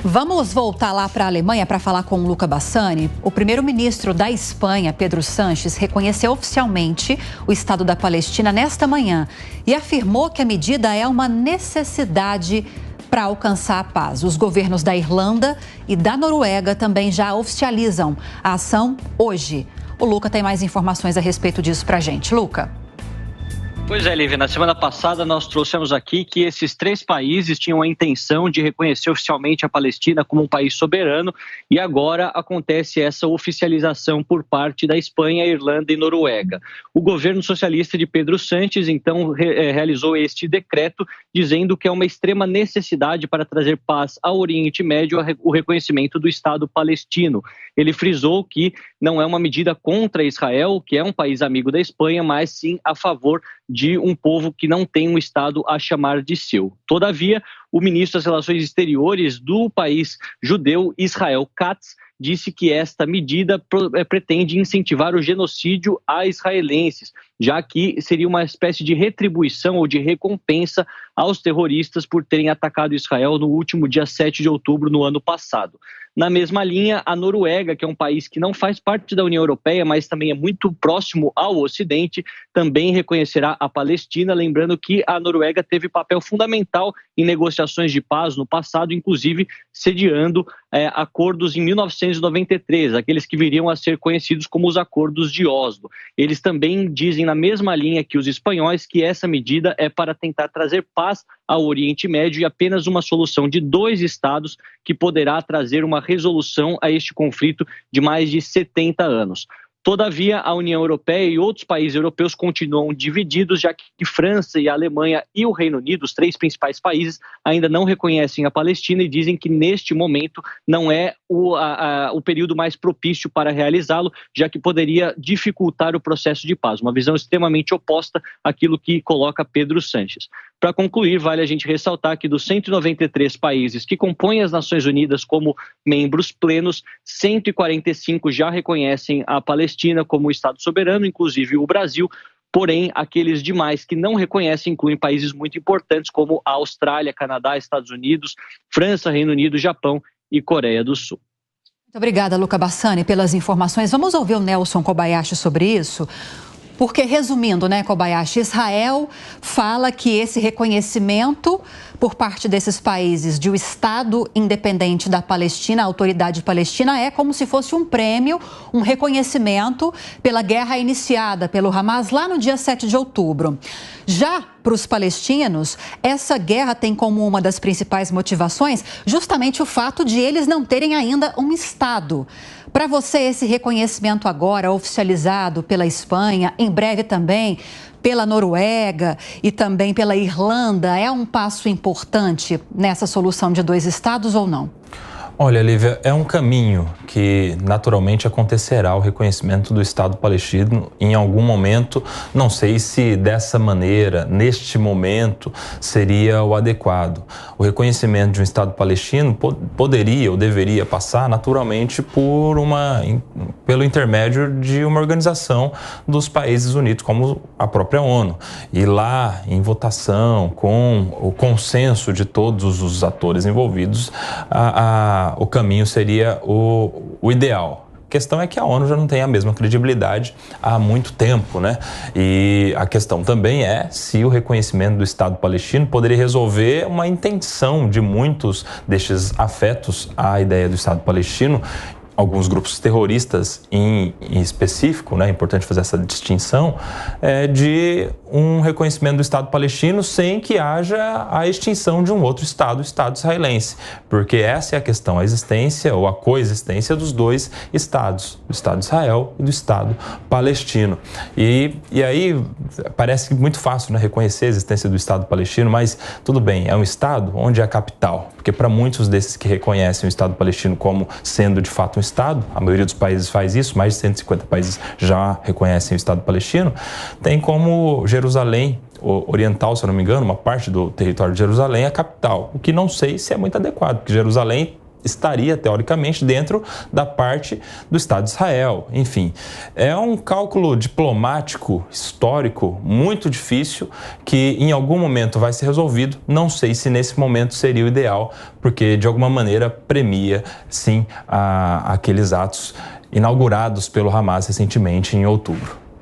Vamos voltar lá para a Alemanha para falar com o Luca Bassani. O primeiro-ministro da Espanha, Pedro Sánchez, reconheceu oficialmente o Estado da Palestina nesta manhã e afirmou que a medida é uma necessidade para alcançar a paz. Os governos da Irlanda e da Noruega também já oficializam a ação hoje. O Luca tem mais informações a respeito disso para a gente. Luca. Pois é, Lívia, na semana passada nós trouxemos aqui que esses 3 países tinham a intenção de reconhecer oficialmente a Palestina como um país soberano e agora acontece essa oficialização por parte da Espanha, Irlanda e Noruega. O governo socialista de Pedro Sánchez, então, realizou este decreto dizendo que é uma extrema necessidade para trazer paz ao Oriente Médio o reconhecimento do Estado palestino. Ele frisou que não é uma medida contra Israel, que é um país amigo da Espanha, mas sim a favor de um povo que não tem um Estado a chamar de seu. Todavia, o ministro das Relações Exteriores do país judeu, Israel Katz, disse que esta medida pretende incentivar o genocídio a israelenses, já que seria uma espécie de retribuição ou de recompensa aos terroristas por terem atacado Israel no último dia 7 de outubro no ano passado. Na mesma linha, a Noruega, que é um país que não faz parte da União Europeia, mas também é muito próximo ao Ocidente, também reconhecerá a Palestina, lembrando que a Noruega teve papel fundamental em negociações de paz no passado, inclusive sediando acordos em 1993, aqueles que viriam a ser conhecidos como os Acordos de Oslo. Eles também dizem na mesma linha que os espanhóis que essa medida é para tentar trazer paz ao Oriente Médio e apenas uma solução de 2 estados que poderá trazer uma resolução a este conflito de mais de 70 anos. Todavia, a União Europeia e outros países europeus continuam divididos, já que França e a Alemanha e o Reino Unido, os 3 principais países, ainda não reconhecem a Palestina e dizem que neste momento não é o período mais propício para realizá-lo, já que poderia dificultar o processo de paz. Uma visão extremamente oposta àquilo que coloca Pedro Sánchez. Para concluir, vale a gente ressaltar que dos 193 países que compõem as Nações Unidas como membros plenos, 145 já reconhecem a Palestina como Estado soberano, inclusive o Brasil. Porém, aqueles demais que não reconhecem incluem países muito importantes como a Austrália, Canadá, Estados Unidos, França, Reino Unido, Japão e Coreia do Sul. Muito obrigada, Luca Bassani, pelas informações. Vamos ouvir o Nelson Kobayashi sobre isso? Porque, resumindo, Kobayashi, Israel fala que esse reconhecimento por parte desses países de um Estado independente da Palestina, a autoridade palestina, é como se fosse um prêmio, um reconhecimento pela guerra iniciada pelo Hamas lá no dia 7 de outubro. Já para os palestinos, essa guerra tem como uma das principais motivações justamente o fato de eles não terem ainda um Estado. Para você, esse reconhecimento agora oficializado pela Espanha, em breve também pela Noruega e também pela Irlanda, é um passo importante nessa solução de 2 estados ou não? Olha, Lívia, é um caminho que naturalmente acontecerá o reconhecimento do Estado palestino em algum momento. Não sei se dessa maneira, neste momento, seria o adequado. O reconhecimento de um Estado palestino poderia ou deveria passar naturalmente pelo intermédio de uma organização dos países unidos, como a própria ONU. E lá, em votação, com o consenso de todos os atores envolvidos, o caminho seria o ideal. A questão é que a ONU já não tem a mesma credibilidade há muito tempo, E a questão também é se o reconhecimento do Estado palestino poderia resolver uma intenção de muitos destes afetos à ideia do Estado palestino. Alguns grupos terroristas em específico, é importante fazer essa distinção, de um reconhecimento do Estado palestino sem que haja a extinção de um outro Estado, o Estado israelense. Porque essa é a questão, a existência ou a coexistência dos 2 Estados, do Estado de Israel e do Estado palestino. E aí parece muito fácil reconhecer a existência do Estado palestino, mas tudo bem, é um Estado onde é a capital. Porque para muitos desses que reconhecem o Estado palestino como sendo de fato um Estado, a maioria dos países faz isso, mais de 150 países já reconhecem o Estado palestino, tem como Jerusalém Oriental, se eu não me engano, uma parte do território de Jerusalém é a capital, o que não sei se é muito adequado, porque Jerusalém estaria, teoricamente, dentro da parte do Estado de Israel. Enfim, é um cálculo diplomático, histórico, muito difícil, que em algum momento vai ser resolvido. Não sei se nesse momento seria o ideal, porque de alguma maneira premia, sim, aqueles atos inaugurados pelo Hamas recentemente em outubro.